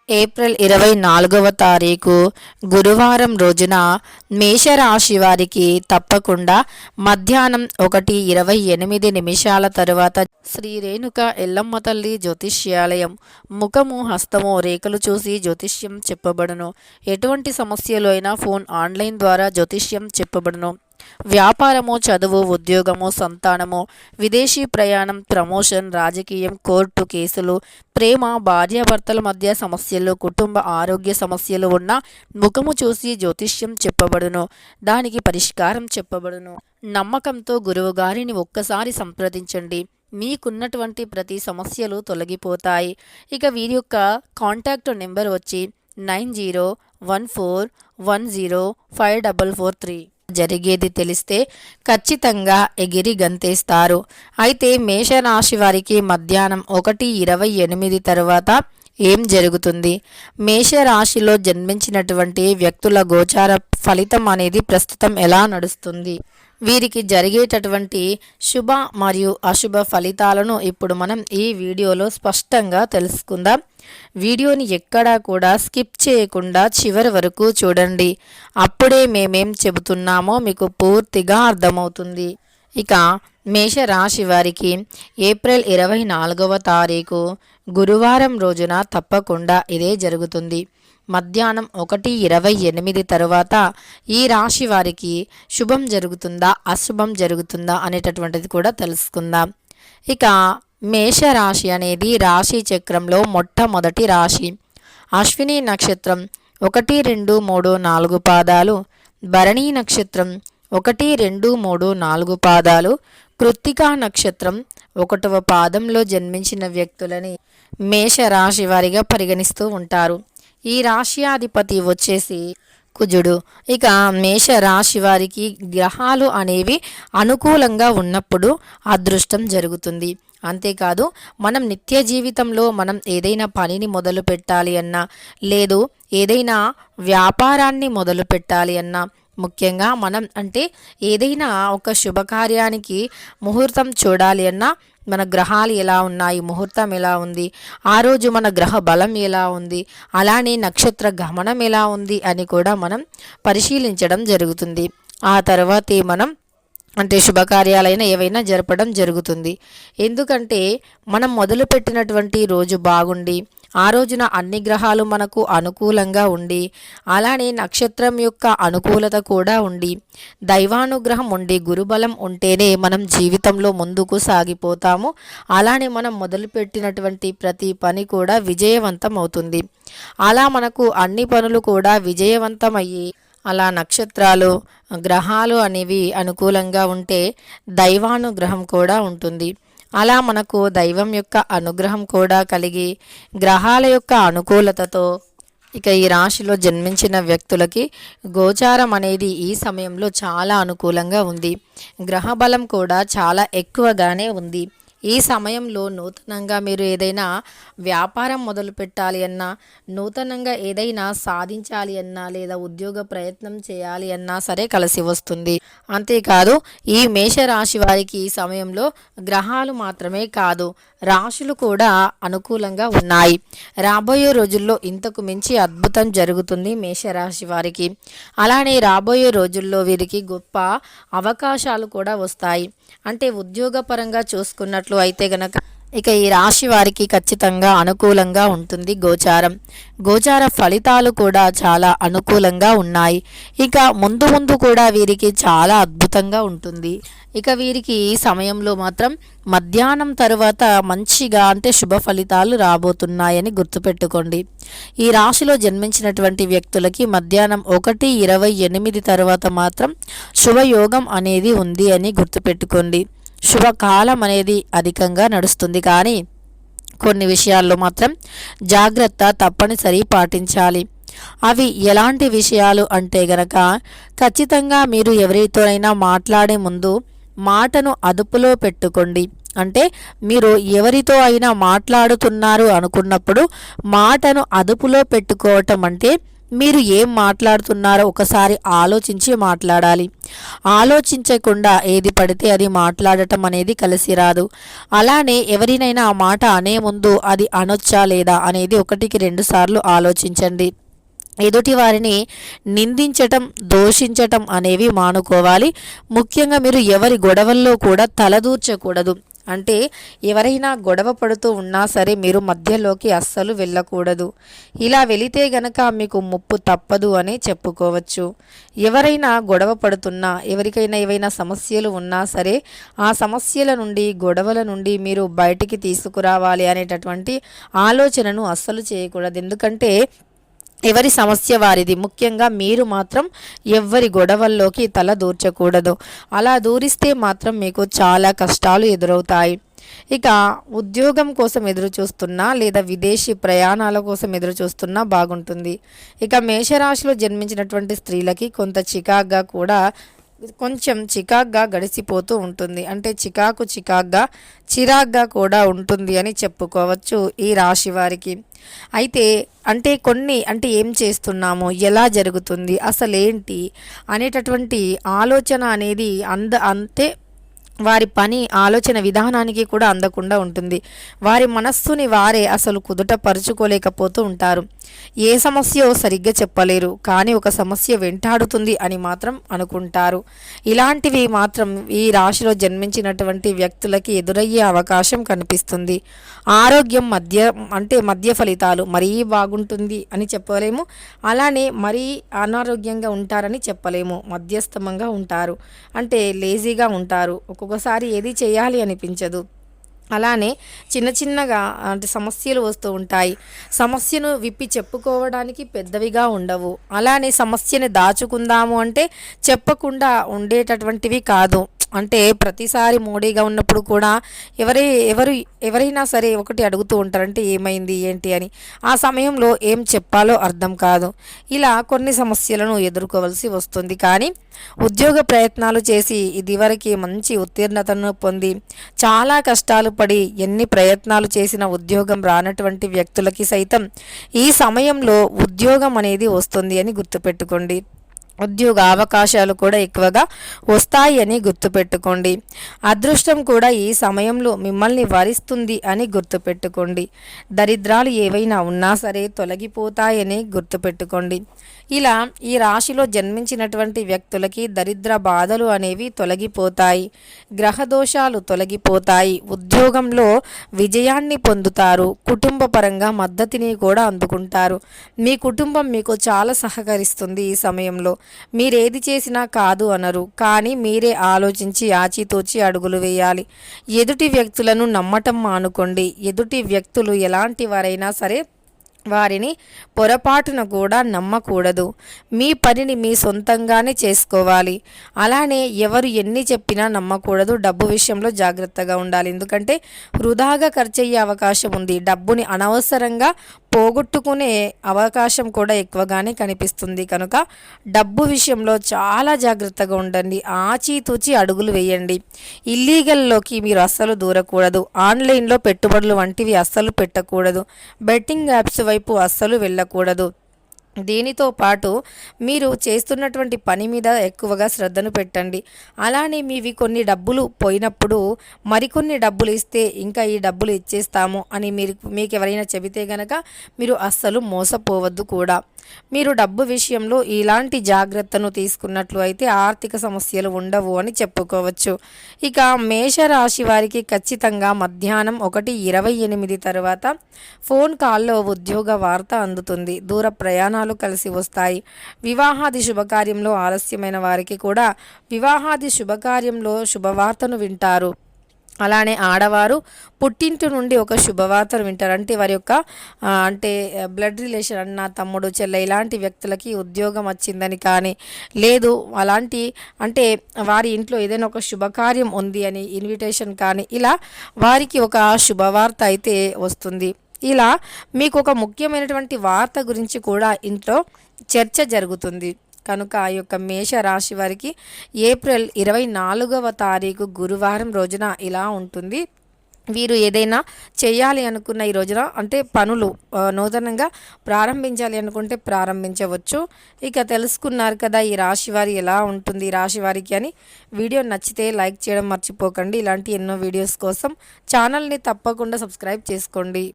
April 24వ తారీఖు గురువారం రోజున మేషరాశి వారికి తప్పకుండా మధ్యాహ్నం 1:28 తరువాత శ్రీ రేణుక ఎల్లమ్మ తల్లి జ్యోతిష్యాలయం ముఖము హస్తము రేఖలు చూసి జ్యోతిష్యం చెప్పబడును. ఎటువంటి సమస్యలు అయినా ఫోన్ ఆన్లైన్ ద్వారా జ్యోతిష్యం చెప్పబడును. వ్యాపారము, చదువు, ఉద్యోగము, సంతానము, విదేశీ ప్రయాణం, ప్రమోషన్, రాజకీయం, కోర్టు కేసులు, ప్రేమ, భార్యాభర్తల మధ్య సమస్యలు, కుటుంబ ఆరోగ్య సమస్యలు ఉన్న ముఖము చూసి జ్యోతిష్యం చెప్పబడును. దానికి పరిష్కారం చెప్పబడును. నమ్మకంతో గురువు గారిని ఒక్కసారి సంప్రదించండి. మీకున్నటువంటి ప్రతి సమస్యలు తొలగిపోతాయి. ఇక వీరి యొక్క కాంటాక్ట్ నెంబర్ వచ్చి 9014105443. జరిగేది తెలిస్తే ఖచ్చితంగా ఎగిరి గంతేస్తారు. అయితే మేషరాశి వారికి మధ్యాహ్నం 1:28 తరువాత ఏం జరుగుతుంది? మేషరాశిలో జన్మించినటువంటి వ్యక్తుల గోచార ఫలితం అనేది ప్రస్తుతం ఎలా నడుస్తుంది? వీరికి జరిగేటటువంటి శుభ మరియు అశుభ ఫలితాలను ఇప్పుడు మనం ఈ వీడియోలో స్పష్టంగా తెలుసుకుందాం. వీడియోని ఎక్కడా కూడా స్కిప్ చేయకుండా చివరి వరకు చూడండి. అప్పుడే మేమేం చెబుతున్నామో మీకు పూర్తిగా అర్థమవుతుంది. ఇక మేషరాశి వారికి ఏప్రిల్ 24వ తారీఖు గురువారం రోజున తప్పకుండా ఇదే జరుగుతుంది. మధ్యాహ్నం 1:28 తరువాత ఈ రాశి వారికి శుభం జరుగుతుందా అశుభం జరుగుతుందా అనేటటువంటిది కూడా తెలుసుకుందాం. ఇక మేషరాశి అనేది రాశి చక్రంలో మొట్టమొదటి రాశి. అశ్విని నక్షత్రం 1, 2, 3, 4 పాదాలు, భరణి నక్షత్రం 1, 2, 3, 4 పాదాలు, కృత్తికా నక్షత్రం 1వ పాదంలో జన్మించిన వ్యక్తులని మేషరాశి వారిగా పరిగణిస్తూ ఉంటారు. ఈ రాశ్యాధిపతి వచ్చేసి కుజుడు. ఇక మేషరాశి వారికి గ్రహాలు అనేవి అనుకూలంగా ఉన్నప్పుడు అదృష్టం జరుగుతుంది. అంతేకాదు, మనం నిత్య జీవితంలో మనం ఏదైనా పనిని మొదలు పెట్టాలి అన్నా, లేదు ఏదైనా వ్యాపారాన్ని మొదలు పెట్టాలి అన్నా, ముఖ్యంగా మనం అంటే ఏదైనా ఒక శుభకార్యానికి ముహూర్తం చూడాలి అన్నా మన గ్రహాలు ఎలా ఉన్నాయి, ముహూర్తం ఎలా ఉంది, ఆ రోజు మన గ్రహ బలం ఎలా ఉంది, అలానే నక్షత్ర గమనం ఎలా ఉంది అని కూడా మనం పరిశీలించడం జరుగుతుంది. ఆ తర్వాతే మనం అంటే శుభకార్యాలైనా ఏవైనా జరపడం జరుగుతుంది. ఎందుకంటే మనం మొదలుపెట్టినటువంటి రోజు బాగుండి ఆ రోజున అన్ని గ్రహాలు మనకు అనుకూలంగా ఉండి, అలానే నక్షత్రం యొక్క అనుకూలత కూడా ఉండి, దైవానుగ్రహం ఉండి, గురుబలం ఉంటేనే మనం జీవితంలో ముందుకు సాగిపోతాము. అలానే మనం మొదలుపెట్టినటువంటి ప్రతి పని కూడా విజయవంతం అవుతుంది. అలా మనకు అన్ని పనులు కూడా విజయవంతమయ్యి అలా నక్షత్రాలు గ్రహాలు అనేవి అనుకూలంగా ఉంటే దైవానుగ్రహం కూడా ఉంటుంది. అలా మనకు దైవం యొక్క అనుగ్రహం కూడా కలిగి గ్రహాల యొక్క అనుకూలతతో ఇక ఈ రాశిలో జన్మించిన వ్యక్తులకి గోచారం అనేది ఈ సమయంలో చాలా అనుకూలంగా ఉంది. గ్రహ బలం కూడా చాలా ఎక్కువగానే ఉంది. ఈ సమయంలో నూతనంగా మీరు ఏదైనా వ్యాపారం మొదలు పెట్టాలి అన్నా, నూతనంగా ఏదైనా సాధించాలి అన్నా, లేదా ఉద్యోగ ప్రయత్నం చేయాలి అన్నా సరే కలిసి వస్తుంది. అంతేకాదు, ఈ మేషరాశి వారికి ఈ సమయంలో గ్రహాలు మాత్రమే కాదు రాశులు కూడా అనుకూలంగా ఉన్నాయి. రాబోయే రోజుల్లో ఇంతకు మించి అద్భుతం జరుగుతుంది మేషరాశి వారికి. అలానే రాబోయే రోజుల్లో వీరికి గొప్ప అవకాశాలు కూడా వస్తాయి. అంటే ఉద్యోగపరంగా చూసుకున్నట్లు అయితే గనక ఇక ఈ రాశి వారికి ఖచ్చితంగా అనుకూలంగా ఉంటుంది. గోచార ఫలితాలు కూడా చాలా అనుకూలంగా ఉన్నాయి. ఇక ముందు ముందు కూడా వీరికి చాలా అద్భుతంగా ఉంటుంది. ఇక వీరికి ఈ సమయంలో మాత్రం మధ్యాహ్నం తరువాత మంచిగా అంటే శుభ ఫలితాలు రాబోతున్నాయని గుర్తుపెట్టుకోండి. ఈ రాశిలో జన్మించినటువంటి వ్యక్తులకి మధ్యాహ్నం 1:28 తర్వాత మాత్రం శుభయోగం అనేది ఉంది అని గుర్తుపెట్టుకోండి. శుభకాలం అనేది అధికంగా నడుస్తుంది. కానీ కొన్ని విషయాల్లో మాత్రం జాగ్రత్త తప్పనిసరి పాటించాలి. అవి ఎలాంటి విషయాలు అంటే గనక ఖచ్చితంగా మీరు ఎవరితోనైనా మాట్లాడే ముందు మాటను అదుపులో పెట్టుకోండి. అంటే మీరు ఎవరితో అయినా మాట్లాడుతున్నారు అనుకున్నప్పుడు మాటను అదుపులో పెట్టుకోవటం అంటే మీరు ఏం మాట్లాడుతున్నారో ఒకసారి ఆలోచించి మాట్లాడాలి. ఆలోచించకుండా ఏది పడితే అది మాట్లాడటం అనేది కలిసి రాదు. అలానే ఎవరినైనా ఆ మాట అనే ముందు అది అనొచ్చా లేదా అనేది 1-2 సార్లు ఆలోచించండి. ఎదుటి వారిని నిందించటం, దూషించటం అనేవి మానుకోవాలి. ముఖ్యంగా మీరు ఎవరి గొడవల్లో కూడా తలదూర్చకూడదు. అంటే ఎవరైనా గొడవ పడుతూ ఉన్నా సరే మీరు మధ్యలోకి అస్సలు వెళ్ళకూడదు. ఇలా వెళితే గనక మీకు ముప్పు తప్పదు అని చెప్పుకోవచ్చు. ఎవరైనా గొడవ పడుతున్నా, ఎవరికైనా ఏవైనా సమస్యలు ఉన్నా సరే ఆ సమస్యల నుండి, గొడవల నుండి మీరు బయటికి తీసుకురావాలి అనేటటువంటి ఆలోచనను అస్సలు చేయకూడదు. ఎందుకంటే ఎవరి సమస్య వారిది. ముఖ్యంగా మీరు మాత్రం ఎవ్వరి గొడవల్లోకి తల దూర్చకూడదు. అలా దూరిస్తే మాత్రం మీకు చాలా కష్టాలు ఎదురవుతాయి. ఇక ఉద్యోగం కోసం ఎదురు చూస్తున్నా లేదా విదేశీ ప్రయాణాల కోసం ఎదురు చూస్తున్నా బాగుంటుంది. ఇక మేషరాశిలో జన్మించినటువంటి స్త్రీలకి కొంత చికాగ్గా గడిచిపోతూ ఉంటుంది. అంటే చిరాగ్గా కూడా ఉంటుంది అని చెప్పుకోవచ్చు ఈ రాశి వారికి. అయితే ఏం చేస్తున్నాము, ఎలా జరుగుతుంది, అసలేంటి అనేటటువంటి ఆలోచన అనేది అంతే వారి పని ఆలోచన విధానానికి కూడా అందకుండా ఉంటుంది. వారి మనస్సుని వారే అసలు కుదుట పరుచుకోలేకపోతూ ఉంటారు. ఏ సమస్యో సరిగ్గా చెప్పలేరు, కానీ ఒక సమస్య వెంటాడుతుంది అని మాత్రం అనుకుంటారు. ఇలాంటివి మాత్రం ఈ రాశిలో జన్మించినటువంటి వ్యక్తులకి ఎదురయ్యే అవకాశం కనిపిస్తుంది. ఆరోగ్యం మధ్య ఫలితాలు మరీ బాగుంటుంది అని చెప్పలేము, అలానే మరీ అనారోగ్యంగా ఉంటారని చెప్పలేము. మధ్యస్థమంగా ఉంటారు, అంటే లేజీగా ఉంటారు. ఒక్కొక్కసారి ఏది చేయాలి అనిపించదు. అలానే చిన్నగా సమస్యలు వస్తూ ఉంటాయి. సమస్యను విప్పి చెప్పుకోవడానికి పెద్దవిగా ఉండవు. అలానే సమస్యని దాచుకుందాము అంటే చెప్పకుండా ఉండేటటువంటివి కాదు. అంటే ప్రతిసారి మోడీగా ఉన్నప్పుడు కూడా ఎవరైనా సరే ఒకటి అడుగుతూ ఉంటారంటే ఏమైంది ఏంటి అని. ఆ సమయంలో ఏం చెప్పాలో అర్థం కాదు. ఇలా కొన్ని సమస్యలను ఎదుర్కోవాల్సి వస్తుంది. కానీ ఉద్యోగ ప్రయత్నాలు చేసి ఇదివరకు మంచి ఉత్తీర్ణతను పొంది చాలా కష్టాలు పడి ఎన్ని ప్రయత్నాలు చేసిన ఉద్యోగం రానటువంటి వ్యక్తులకి సైతం ఈ సమయంలో ఉద్యోగం అనేది వస్తుంది అని గుర్తుపెట్టుకోండి. ఉద్యోగ అవకాశాలు కూడా ఎక్కువగా వస్తాయి అని గుర్తుపెట్టుకోండి. అదృష్టం కూడా ఈ సమయంలో మిమ్మల్ని వరిస్తుంది అని గుర్తుపెట్టుకోండి. దరిద్రాలు ఏవైనా ఉన్నా సరే తొలగిపోతాయని గుర్తుపెట్టుకోండి. ఇలా ఈ రాశిలో జన్మించినటువంటి వ్యక్తులకి దరిద్ర బాధలు అనేవి తొలగిపోతాయి. గ్రహదోషాలు తొలగిపోతాయి. ఉద్యోగంలో విజయాన్ని పొందుతారు. కుటుంబ పరంగా మద్దతుని కూడా అందుకుంటారు. మీ కుటుంబం మీకు చాలా సహకరిస్తుంది. ఈ సమయంలో మీరేది చేసినా కాదు అనరు, కానీ మీరే ఆలోచించి ఆచితూచి అడుగులు వేయాలి. ఎదుటి వ్యక్తులను నమ్మటం మానుకోండి. ఎదుటి వ్యక్తులు ఎలాంటి వారైనా సరే వారిని పొరపాటున కూడా నమ్మకూడదు. మీ పనిని మీ సొంతంగానే చేసుకోవాలి. అలానే ఎవరు ఎన్ని చెప్పినా నమ్మకూడదు. డబ్బు విషయంలో జాగ్రత్తగా ఉండాలి. ఎందుకంటే వృధాగా ఖర్చు అయ్యే అవకాశం ఉంది. డబ్బుని అనవసరంగా పోగొట్టుకునే అవకాశం కూడా ఎక్కువగానే కనిపిస్తుంది. కనుక డబ్బు విషయంలో చాలా జాగ్రత్తగా ఉండండి. ఆచితూచి అడుగులు వేయండి. ఇల్లీగల్లోకి మీరు అస్సలు దూరకూడదు. ఆన్లైన్లో పెట్టుబడులు వంటివి అస్సలు పెట్టకూడదు. బెట్టింగ్ యాప్స్ వైపు అస్సలు వెళ్ళకూడదు. దీనితో పాటు మీరు చేస్తున్నటువంటి పని మీద ఎక్కువగా శ్రద్ధను పెట్టండి. అలానే మీవి కొన్ని డబ్బులు పోయినప్పుడు మరికొన్ని డబ్బులు ఇస్తే ఇంకా ఈ డబ్బులు ఇచ్చేస్తాము అని మీకు ఎవరైనా చెబితే గనక మీరు అస్సలు మోసపోవద్దు కూడా. మీరు డబ్బు విషయంలో ఇలాంటి జాగ్రత్తను తీసుకున్నట్లు అయితే ఆర్థిక సమస్యలు ఉండవు అని చెప్పుకోవచ్చు. ఇక మేషరాశి వారికి ఖచ్చితంగా మధ్యాహ్నం 1:28 తర్వాత ఫోన్ కాల్లో ఉద్యోగ వార్త అందుతుంది. దూర ప్రయాణాలు కలిసి వస్తాయి. వివాహాది శుభకార్యంలో ఆలస్యమైన వారికి కూడా వివాహాది శుభకార్యంలో శుభవార్తను వింటారు. అలానే ఆడవారు పుట్టింటి నుండి ఒక శుభవార్తను వింటారు. అంటే వారి యొక్క బ్లడ్ రిలేషన్ అన్న తమ్ముడు చెల్లె ఇలాంటి వ్యక్తులకి ఉద్యోగం వచ్చిందని కానీ లేదు వారి ఇంట్లో ఏదైనా ఒక శుభకార్యం ఉంది అని ఇన్విటేషన్ కానీ ఇలా వారికి ఒక శుభవార్త అయితే వస్తుంది. ఇలా మీకు ఒక ముఖ్యమైనటువంటి వార్త గురించి కూడా ఇంట్లో చర్చ జరుగుతుంది. కనుక ఆ యొక్క మేష రాశి వారికి ఏప్రిల్ 24వ తారీఖు గురువారం రోజున ఇలా ఉంటుంది. వీరు ఏదైనా చేయాలి అనుకున్న ఈ రోజున అంటే పనులు నూతనంగా ప్రారంభించాలి అనుకుంటే ప్రారంభించవచ్చు. ఇక తెలుసుకున్నారు కదా ఈ రాశి వారి ఎలా ఉంటుంది ఈ రాశి వారికి అని. వీడియో నచ్చితే లైక్ చేయడం మర్చిపోకండి. ఇలాంటి ఎన్నో వీడియోస్ కోసం ఛానల్ని తప్పకుండా సబ్స్క్రైబ్ చేసుకోండి.